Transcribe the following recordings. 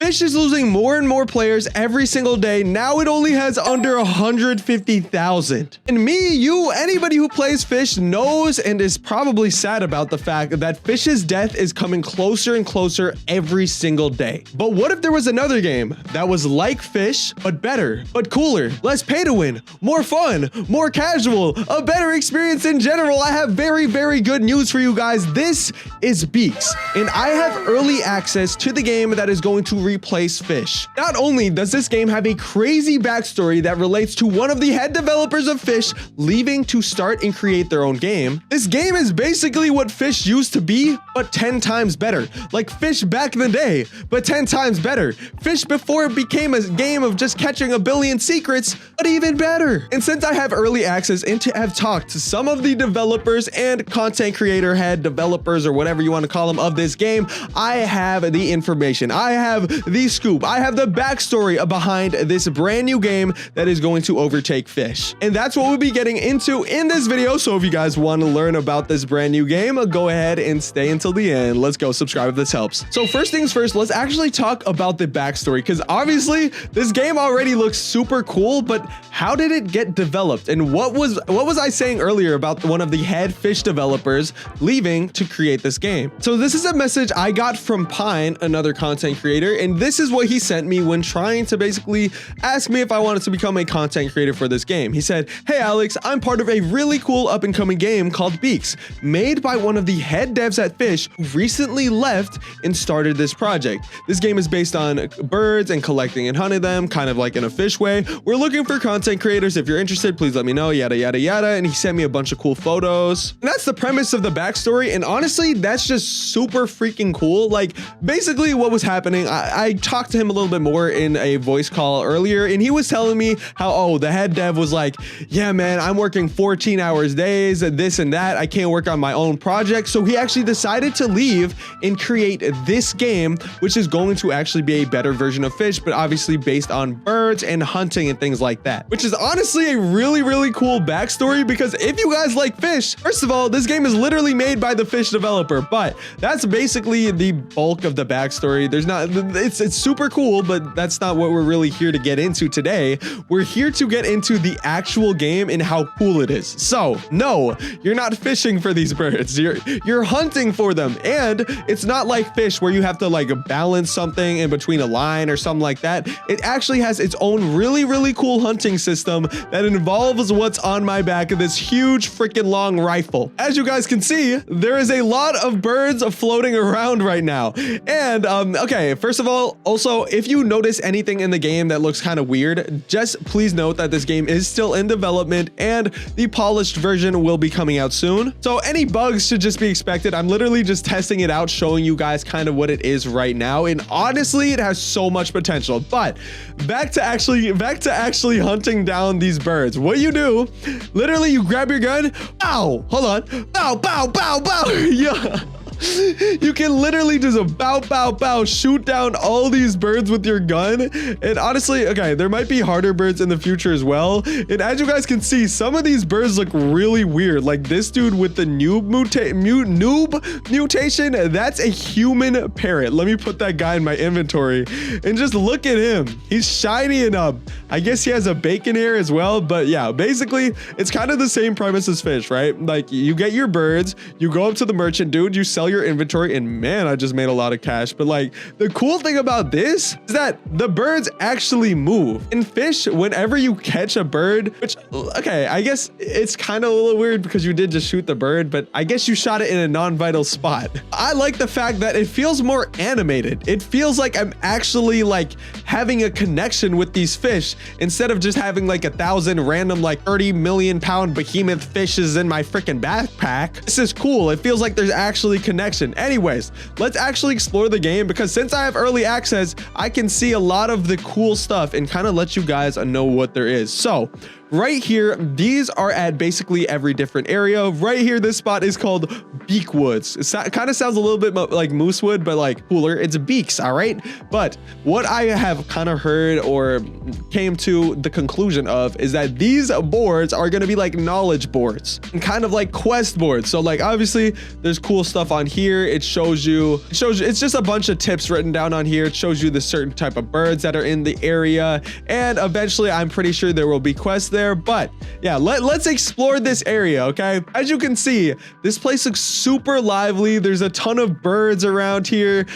Fish is losing more and more players every single day. Now it only has under 150,000. And me, you, anybody who plays Fish knows and is probably sad about the fact that Fish's death is coming closer and closer every single day. But what if there was another game that was like Fish, but better, but cooler, less pay to win, more fun, more casual, a better experience in general? I have very, very good news for you guys. This is Beaks, and I have early access to the game that is going to replace Fish. Not only does this game have a crazy backstory that relates to one of the head developers of Fish leaving to start and create their own game, this game is basically what Fish used to be, but 10 times better. Like Fish back in the day, but 10 times better. Fish before it became a game of just catching a billion secrets, but even better. And since I have early access and to have talked to some of the developers and content creator head developers or whatever you want to call them of this game, I have the information. I have the scoop. I have the backstory behind this brand new game that is going to overtake Fish. And that's what we'll be getting into in this video. So if you guys want to learn about this brand new game, go ahead and stay until the end. Let's go. Subscribe if this helps. So first things first, let's actually talk about the backstory, because obviously this game already looks super cool, but how did it get developed? And what was I saying earlier about one of the head Fish developers leaving to create this game? So this is a message I got from Pine, another content creator, and this is what he sent me when trying to basically ask me if I wanted to become a content creator for this game. He said, "Hey Alex, I'm part of a really cool up and coming game called Beaks, made by one of the head devs at Fish who recently left and started this project. This game is based on birds and collecting and hunting them, kind of like in a Fish way. We're looking for content creators. If you're interested, please let me know, yada, yada, yada." And he sent me a bunch of cool photos. And that's the premise of the backstory. And honestly, that's just super freaking cool. Like basically what was happening, I talked to him a little bit more in a voice call earlier, and he was telling me how, oh, the head dev was like, "Yeah, man, I'm working 14 hours days, this and that. I can't work on my own project." So he actually decided to leave and create this game, which is going to actually be a better version of Fish, but obviously based on birds and hunting and things like that, which is honestly a really, really cool backstory. Because if you guys like Fish, first of all, this game is literally made by the Fish developer, but that's basically the bulk of the backstory. There's not, it's super cool, but that's not what we're really here to get into today. We're here to get into the actual game and how cool it is. So no, you're not fishing for these birds. You're hunting for them. And it's not like Fish where you have to like balance something in between a line or something like that. It actually has its own really, really cool hunting system that involves what's on my back of this huge freaking long rifle. As you guys can see, there is a lot of birds floating around right now. And okay, first of all, also, if you notice anything in the game that looks kind of weird, just please note that this game is still in development and the polished version will be coming out soon. So any bugs should just be expected. I'm literally just testing it out, showing you guys kind of what it is right now. And honestly, it has so much potential. But back to actually hunting down these birds. What you do, literally you grab your gun, bow, hold on, bow, bow, bow, bow. Yeah. You can literally just bow, shoot down all these birds with your gun. And honestly, okay, there might be harder birds in the future as well. And as you guys can see, some of these birds look really weird. Like this dude with the noob mutation, that's a human parrot. Let me put that guy in my inventory and just look at him. He's shiny and I guess he has a bacon hair as well. But yeah, basically it's kind of the same premise as Fish, right? Like you get your birds, you go up to the merchant dude, you sell your inventory, and man, I just made a lot of cash. But like the cool thing about this is that the birds actually move. In Fish, whenever you catch a bird, which okay, I guess it's kind of a little weird because you did just shoot the bird, but I guess you shot it in a non-vital spot. I like the fact that it feels more animated. It feels like I'm actually like having a connection with these fish instead of just having like 1,000 random like 30 million pound behemoth fishes in my freaking backpack. This is cool. It feels like there's actually connection. Anyways, let's actually explore the game, because since I have early access, I can see a lot of the cool stuff and kind of let you guys know what there is. So right here, these are at basically every different area. Right here, this spot is called Beak Woods. It kind of sounds a little bit like Moose Wood, but like cooler. It's Beaks, all right? But what I have kind of heard or came to the conclusion of is that these boards are going to be like knowledge boards and kind of like quest boards. So like obviously there's cool stuff on here. It shows you, it's just a bunch of tips written down on here. It shows you the certain type of birds that are in the area, and eventually I'm pretty sure there will be quests there. But yeah, let's explore this area. Okay, as you can see, this place looks super lively. There's a ton of birds around here.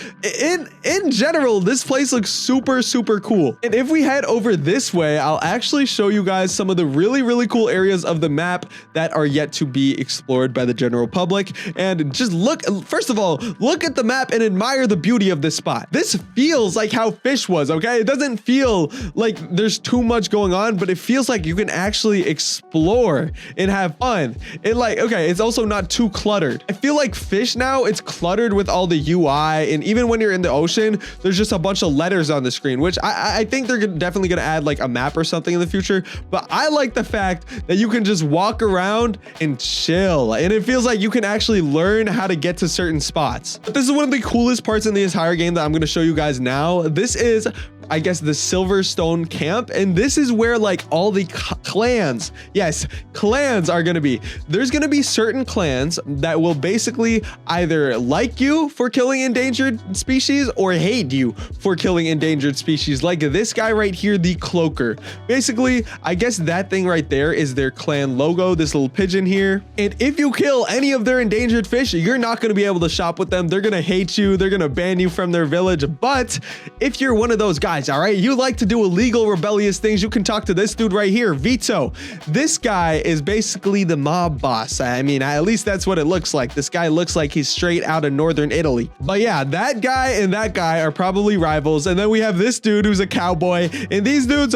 In general, this place looks super cool. And if we head over this way, I'll actually show you guys some of the really cool areas of the map that are yet to be explored by the general public. And just look, first of all, look at the map and admire the beauty of this spot. This feels like how Fish was, okay? It doesn't feel like there's too much going on, but it feels like you can actually explore and have fun. It like, okay, it's also not too cluttered. I feel like Fish now, it's cluttered with all the UI, and even when you're in the ocean, there's just a bunch of letters on the screen, which I think they're definitely gonna add like a map or something in the future. But I like the fact that you can just walk around and chill, and it feels like you can actually learn how to get to certain spots. But this is one of the coolest parts in the entire game that I'm gonna show you guys now. This is, I guess, the Silverstone camp, and this is where like all the clans, yes, clans are gonna be. There's gonna be certain clans that will basically either like you for killing endangered species or hate you for killing endangered species, like this guy right here, the Cloaker. Basically, I guess that thing right there is their clan logo, this little pigeon here. And if you kill any of their endangered fish, you're not going to be able to shop with them. They're going to hate you. They're going to ban you from their village. But if you're one of those guys, all right, you like to do illegal, rebellious things, you can talk to this dude right here, Vito. This guy is basically the mob boss. I mean, at least that's what it looks like. This guy looks like he's straight out of northern Italy. But yeah, that guy and that guy are probably rivals. And then we have this dude who's a cowboy, and these dudes,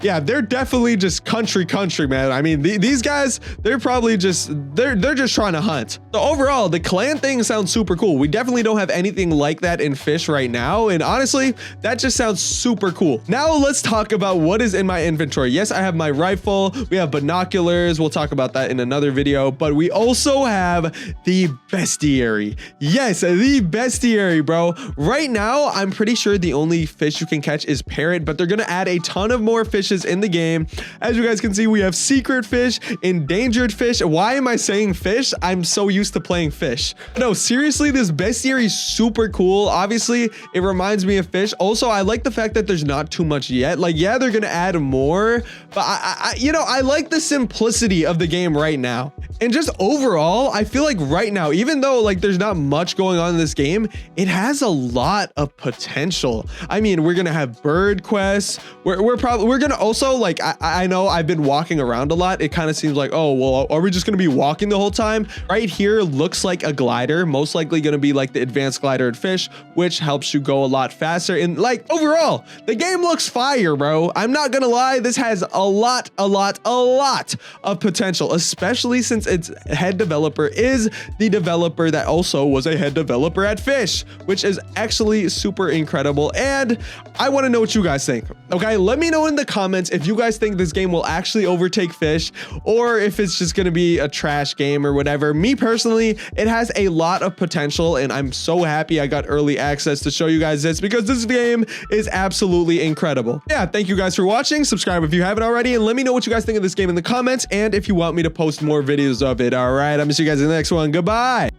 yeah, they're definitely just country, man. I mean, these guys, they're probably just, they're just trying to hunt. So overall, the clan thing sounds super cool. We definitely don't have anything like that in Fish right now, and honestly, that just sounds super cool. Now let's talk about what is in my inventory. Yes, I have my rifle, we have binoculars, we'll talk about that in another video, but we also have the bestiary. Yes, the bestiary, bro. Right now, I'm pretty sure the only fish you can catch is parrot, but they're gonna add a ton of more fishes in the game. As you guys can see, we have secret fish, endangered fish. Why am I saying fish? I'm so used to playing Fish. No, seriously, this bestiary is super cool. Obviously, it reminds me of Fish. Also, I like the fact that there's not too much yet. Like, yeah, they're gonna add more, but I like the simplicity of the game right now. And just overall, I feel like right now, even though like there's not much going on in this game, it has a lot of potential. I mean, we're gonna have bird quests. We're gonna also like, I know I've been walking around a lot. It kind of seems like, oh, well, are we just gonna be walking the whole time? Right here looks like a glider, most likely gonna be like the advanced glider in Fish, which helps you go a lot faster. And like overall, the game looks fire, bro. I'm not gonna lie, this has a lot of potential, especially since its head developer is the developer that also was a head developer at Fish, which is actually super incredible. And I want to know what you guys think. Okay, let me know in the comments if you guys think this game will actually overtake Fish, or if it's just gonna be a trash game or whatever. Me personally, it has a lot of potential, and I'm so happy I got early access to show you guys this, because this game is absolutely incredible. Yeah, thank you guys for watching. Subscribe if you haven't already, and let me know what you guys think of this game in the comments, and if you want me to post more videos of it. All right, I'm gonna see you guys in the next one. Goodbye.